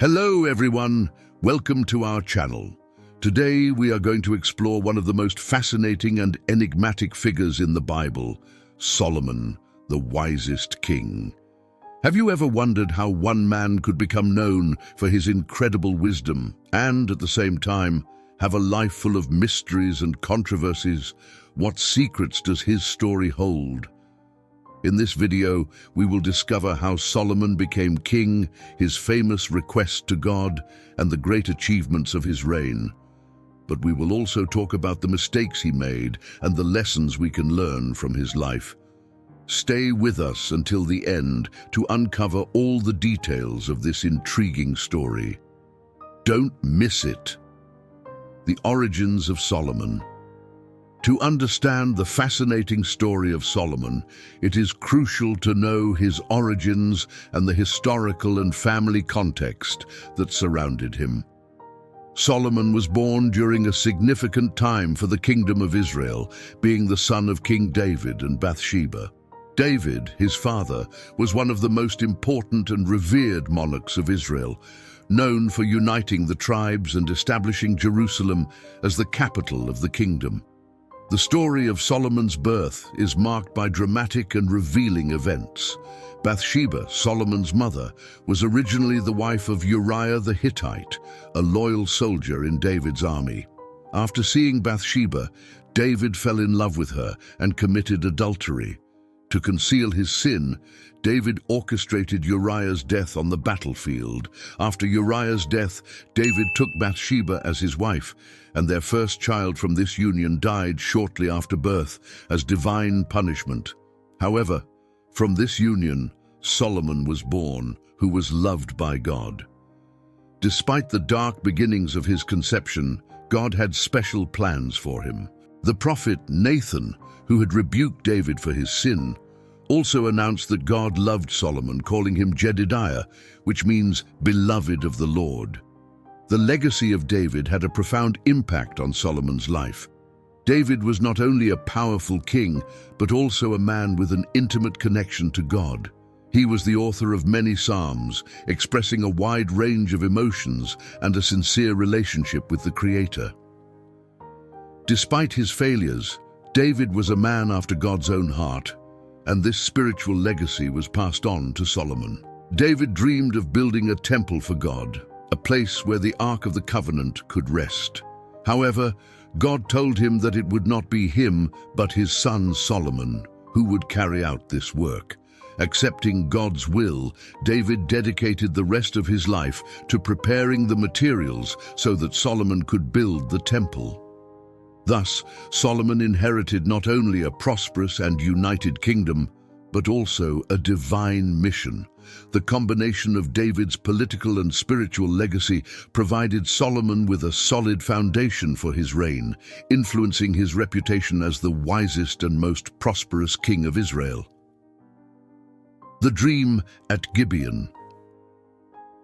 Hello everyone, welcome to our channel. Today we are going to explore one of the most fascinating and enigmatic figures in the Bible, Solomon, the wisest king. Have you ever wondered how one man could become known for his incredible wisdom and, at the same time, have a life full of mysteries and controversies? What secrets does his story hold? In this video, we will discover how Solomon became king, his famous request to God, and the great achievements of his reign. But we will also talk about the mistakes he made and the lessons we can learn from his life. Stay with us until the end to uncover all the details of this intriguing story. Don't miss it. The origins of Solomon. To understand the fascinating story of Solomon, it is crucial to know his origins and the historical and family context that surrounded him. Solomon was born during a significant time for the kingdom of Israel, being the son of King David and Bathsheba. David, his father, was one of the most important and revered monarchs of Israel, known for uniting the tribes and establishing Jerusalem as the capital of the kingdom. The story of Solomon's birth is marked by dramatic and revealing events. Bathsheba, Solomon's mother, was originally the wife of Uriah the Hittite, a loyal soldier in David's army. After seeing Bathsheba, David fell in love with her and committed adultery. To conceal his sin, David orchestrated Uriah's death on the battlefield. After Uriah's death, David took Bathsheba as his wife, and their first child from this union died shortly after birth as divine punishment. However, from this union, Solomon was born, who was loved by God. Despite the dark beginnings of his conception, God had special plans for him. The prophet Nathan, who had rebuked David for his sin, also announced that God loved Solomon, calling him Jedidiah, which means beloved of the Lord. The legacy of David had a profound impact on Solomon's life. David was not only a powerful king, but also a man with an intimate connection to God. He was the author of many psalms, expressing a wide range of emotions and a sincere relationship with the Creator. Despite his failures, David was a man after God's own heart, and this spiritual legacy was passed on to Solomon. David dreamed of building a temple for God, a place where the Ark of the Covenant could rest. However, God told him that it would not be him, but his son Solomon, who would carry out this work. Accepting God's will, David dedicated the rest of his life to preparing the materials so that Solomon could build the temple. Thus, Solomon inherited not only a prosperous and united kingdom, but also a divine mission. The combination of David's political and spiritual legacy provided Solomon with a solid foundation for his reign, influencing his reputation as the wisest and most prosperous king of Israel. The dream at Gibeon.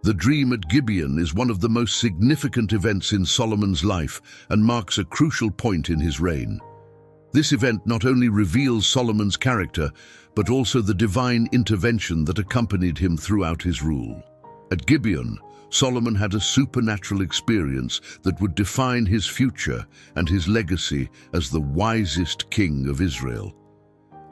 The dream at Gibeon is one of the most significant events in Solomon's life and marks a crucial point in his reign. This event not only reveals Solomon's character, but also the divine intervention that accompanied him throughout his rule. At Gibeon, Solomon had a supernatural experience that would define his future and his legacy as the wisest king of Israel.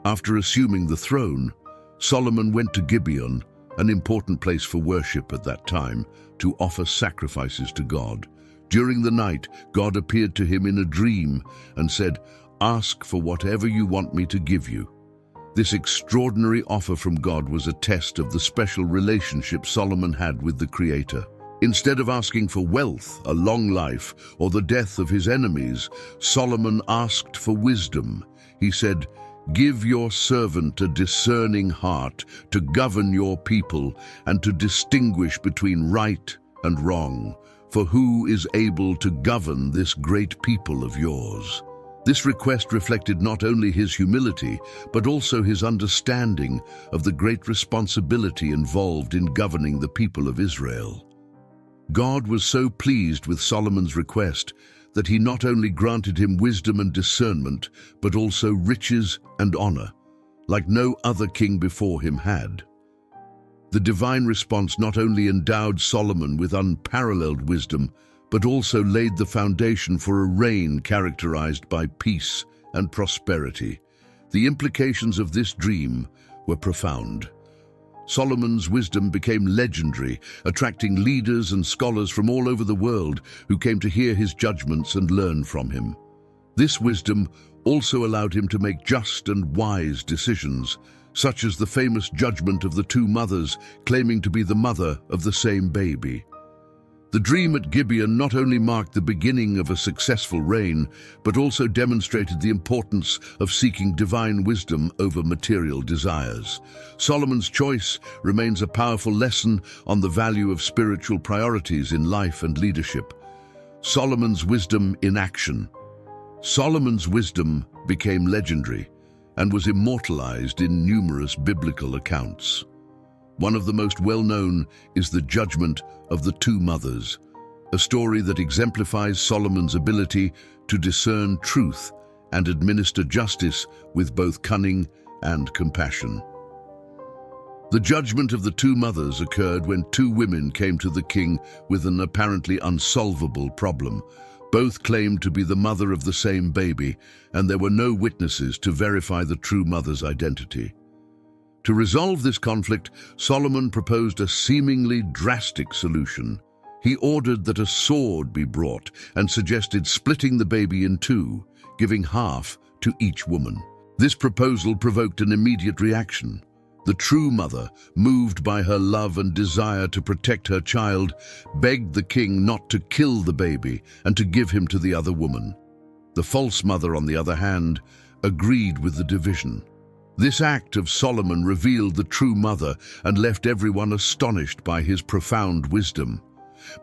After assuming the throne, Solomon went to Gibeon, an important place for worship at that time, to offer sacrifices to God. During the night, God appeared to him in a dream and said, "Ask for whatever you want me to give you." This extraordinary offer from God was a test of the special relationship Solomon had with the Creator. Instead of asking for wealth, a long life, or the death of his enemies, Solomon asked for wisdom. He said, "Give your servant a discerning heart to govern your people and to distinguish between right and wrong. For who is able to govern this great people of yours?" This request reflected not only his humility, but also his understanding of the great responsibility involved in governing the people of Israel. God was so pleased with Solomon's request that he not only granted him wisdom and discernment, but also riches and honor, like no other king before him had. The divine response not only endowed Solomon with unparalleled wisdom, but also laid the foundation for a reign characterized by peace and prosperity. The implications of this dream were profound. Solomon's wisdom became legendary, attracting leaders and scholars from all over the world who came to hear his judgments and learn from him. This wisdom also allowed him to make just and wise decisions, such as the famous judgment of the two mothers claiming to be the mother of the same baby. The dream at Gibeon not only marked the beginning of a successful reign, but also demonstrated the importance of seeking divine wisdom over material desires. Solomon's choice remains a powerful lesson on the value of spiritual priorities in life and leadership. Solomon's wisdom in action. Solomon's wisdom became legendary and was immortalized in numerous biblical accounts. One of the most well-known is the judgment of the two mothers, a story that exemplifies Solomon's ability to discern truth and administer justice with both cunning and compassion. The judgment of the two mothers occurred when two women came to the king with an apparently unsolvable problem. Both claimed to be the mother of the same baby, and there were no witnesses to verify the true mother's identity. To resolve this conflict, Solomon proposed a seemingly drastic solution. He ordered that a sword be brought and suggested splitting the baby in two, giving half to each woman. This proposal provoked an immediate reaction. The true mother, moved by her love and desire to protect her child, begged the king not to kill the baby and to give him to the other woman. The false mother, on the other hand, agreed with the division. This act of Solomon revealed the true mother and left everyone astonished by his profound wisdom.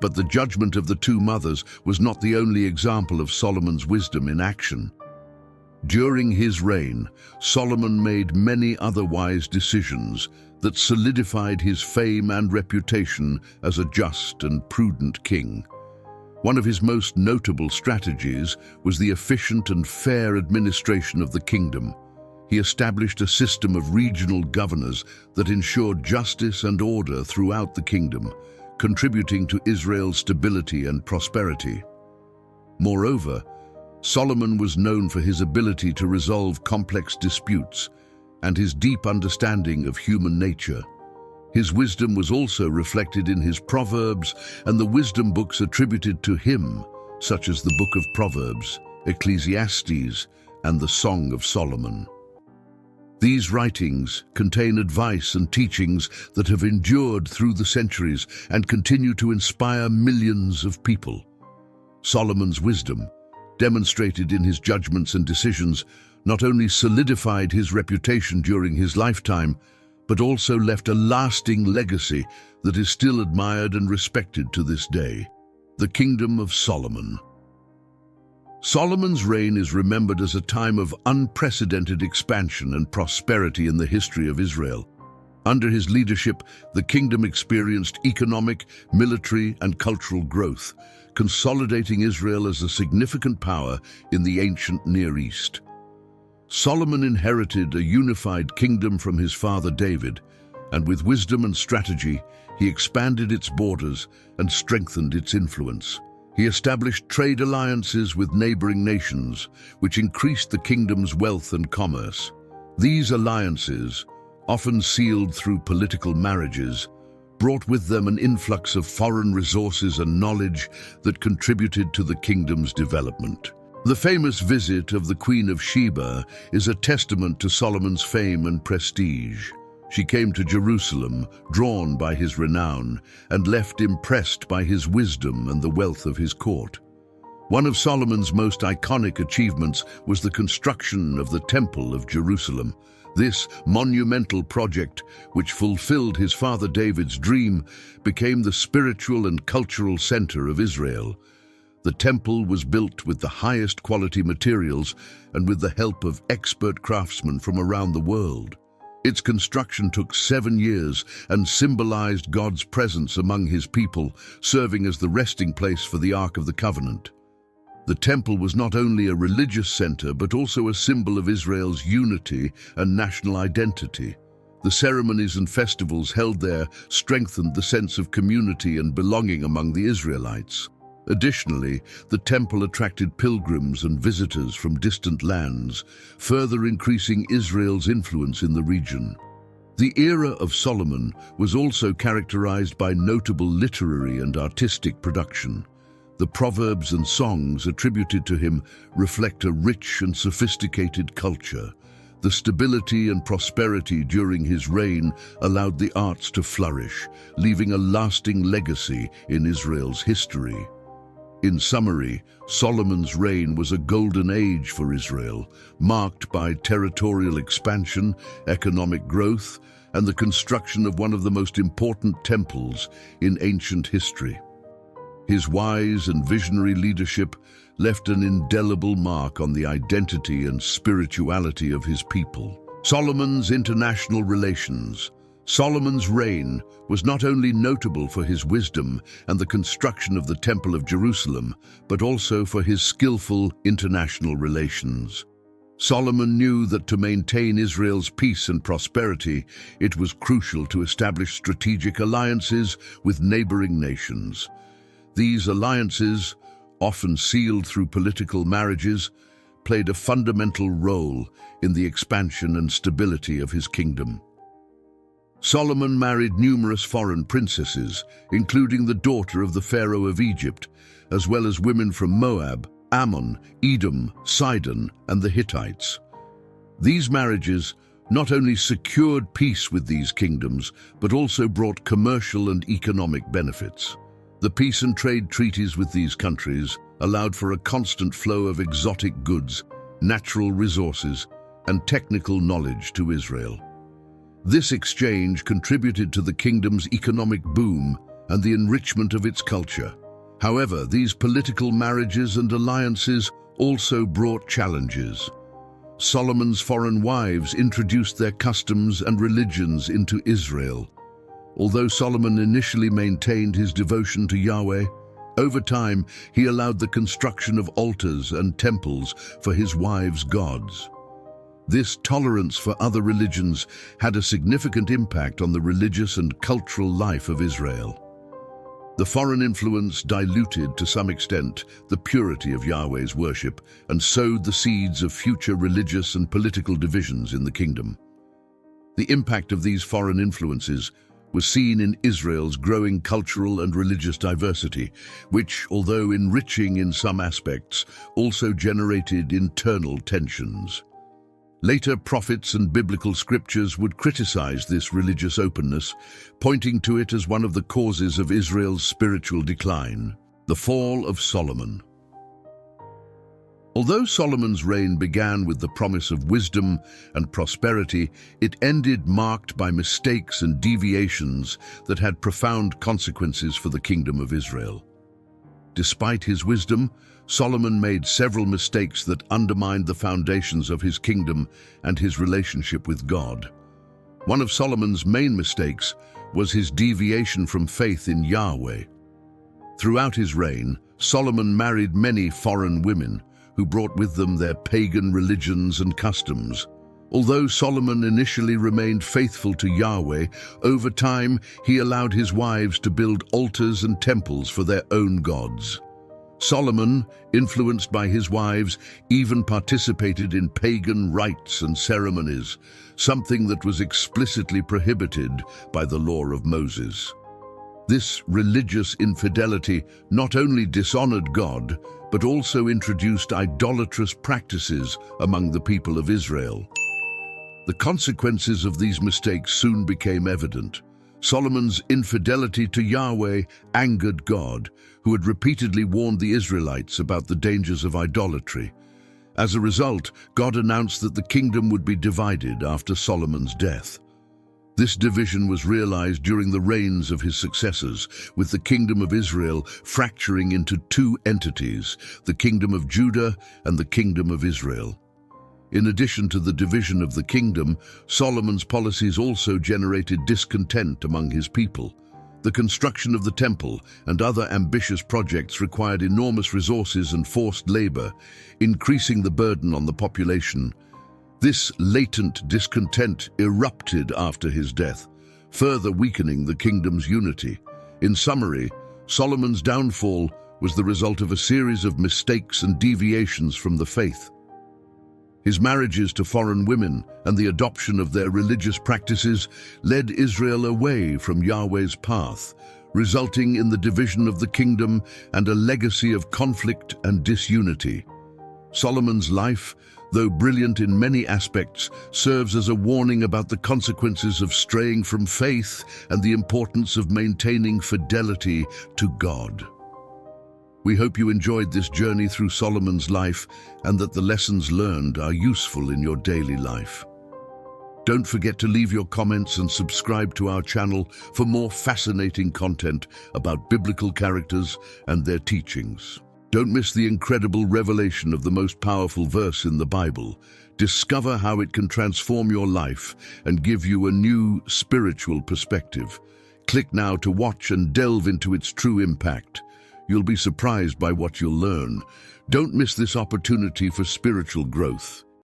But the judgment of the two mothers was not the only example of Solomon's wisdom in action. During his reign, Solomon made many other wise decisions that solidified his fame and reputation as a just and prudent king. One of his most notable strategies was the efficient and fair administration of the kingdom. He established a system of regional governors that ensured justice and order throughout the kingdom, contributing to Israel's stability and prosperity. Moreover, Solomon was known for his ability to resolve complex disputes and his deep understanding of human nature. His wisdom was also reflected in his Proverbs and the wisdom books attributed to him, such as the Book of Proverbs, Ecclesiastes, and the Song of Solomon. These writings contain advice and teachings that have endured through the centuries and continue to inspire millions of people. Solomon's wisdom, demonstrated in his judgments and decisions, not only solidified his reputation during his lifetime, but also left a lasting legacy that is still admired and respected to this day. The Kingdom of Solomon. Solomon's reign is remembered as a time of unprecedented expansion and prosperity in the history of Israel. Under his leadership, the kingdom experienced economic, military, and cultural growth, consolidating Israel as a significant power in the ancient Near East. Solomon inherited a unified kingdom from his father David, and with wisdom and strategy, he expanded its borders and strengthened its influence. He established trade alliances with neighboring nations, which increased the kingdom's wealth and commerce. These alliances, often sealed through political marriages, brought with them an influx of foreign resources and knowledge that contributed to the kingdom's development. The famous visit of the Queen of Sheba is a testament to Solomon's fame and prestige. She came to Jerusalem, drawn by his renown, and left impressed by his wisdom and the wealth of his court. One of Solomon's most iconic achievements was the construction of the Temple of Jerusalem. This monumental project, which fulfilled his father David's dream, became the spiritual and cultural center of Israel. The temple was built with the highest quality materials and with the help of expert craftsmen from around the world. Its construction took 7 years and symbolized God's presence among his people, serving as the resting place for the Ark of the Covenant. The temple was not only a religious center, but also a symbol of Israel's unity and national identity. The ceremonies and festivals held there strengthened the sense of community and belonging among the Israelites. Additionally, the temple attracted pilgrims and visitors from distant lands, further increasing Israel's influence in the region. The era of Solomon was also characterized by notable literary and artistic production. The proverbs and songs attributed to him reflect a rich and sophisticated culture. The stability and prosperity during his reign allowed the arts to flourish, leaving a lasting legacy in Israel's history. In summary, Solomon's reign was a golden age for Israel, marked by territorial expansion, economic growth, and the construction of one of the most important temples in ancient history. His wise and visionary leadership left an indelible mark on the identity and spirituality of his people. Solomon's international relations. Solomon's reign was not only notable for his wisdom and the construction of the Temple of Jerusalem, but also for his skillful international relations. Solomon knew that to maintain Israel's peace and prosperity, it was crucial to establish strategic alliances with neighboring nations. These alliances, often sealed through political marriages, played a fundamental role in the expansion and stability of his kingdom. Solomon married numerous foreign princesses, including the daughter of the Pharaoh of Egypt, as well as women from Moab, Ammon, Edom, Sidon, and the Hittites. These marriages not only secured peace with these kingdoms, but also brought commercial and economic benefits. The peace and trade treaties with these countries allowed for a constant flow of exotic goods, natural resources, and technical knowledge to Israel. This exchange contributed to the kingdom's economic boom and the enrichment of its culture. However, these political marriages and alliances also brought challenges. Solomon's foreign wives introduced their customs and religions into Israel. Although Solomon initially maintained his devotion to Yahweh, over time he allowed the construction of altars and temples for his wives' gods. This tolerance for other religions had a significant impact on the religious and cultural life of Israel. The foreign influence diluted to some extent the purity of Yahweh's worship and sowed the seeds of future religious and political divisions in the kingdom. The impact of these foreign influences was seen in Israel's growing cultural and religious diversity, which, although enriching in some aspects, also generated internal tensions. Later prophets and biblical scriptures would criticize this religious openness, pointing to it as one of the causes of Israel's spiritual decline. The fall of Solomon. Although Solomon's reign began with the promise of wisdom and prosperity, it ended marked by mistakes and deviations that had profound consequences for the kingdom of Israel. Despite his wisdom, Solomon made several mistakes that undermined the foundations of his kingdom and his relationship with God. One of Solomon's main mistakes was his deviation from faith in Yahweh. Throughout his reign, Solomon married many foreign women who brought with them their pagan religions and customs. Although Solomon initially remained faithful to Yahweh, over time he allowed his wives to build altars and temples for their own gods. Solomon, influenced by his wives, even participated in pagan rites and ceremonies, something that was explicitly prohibited by the law of Moses. This religious infidelity not only dishonored God, but also introduced idolatrous practices among the people of Israel. The consequences of these mistakes soon became evident. Solomon's infidelity to Yahweh angered God, who had repeatedly warned the Israelites about the dangers of idolatry. As a result, God announced that the kingdom would be divided after Solomon's death. This division was realized during the reigns of his successors, with the kingdom of Israel fracturing into two entities, the kingdom of Judah and the kingdom of Israel. In addition to the division of the kingdom, Solomon's policies also generated discontent among his people. The construction of the temple and other ambitious projects required enormous resources and forced labor, increasing the burden on the population. This latent discontent erupted after his death, further weakening the kingdom's unity. In summary, Solomon's downfall was the result of a series of mistakes and deviations from the faith. His marriages to foreign women and the adoption of their religious practices led Israel away from Yahweh's path, resulting in the division of the kingdom and a legacy of conflict and disunity. Solomon's life, though brilliant in many aspects, serves as a warning about the consequences of straying from faith and the importance of maintaining fidelity to God. We hope you enjoyed this journey through Solomon's life and that the lessons learned are useful in your daily life. Don't forget to leave your comments and subscribe to our channel for more fascinating content about biblical characters and their teachings. Don't miss the incredible revelation of the most powerful verse in the Bible. Discover how it can transform your life and give you a new spiritual perspective. Click now to watch and delve into its true impact. You'll be surprised by what you'll learn. Don't miss this opportunity for spiritual growth.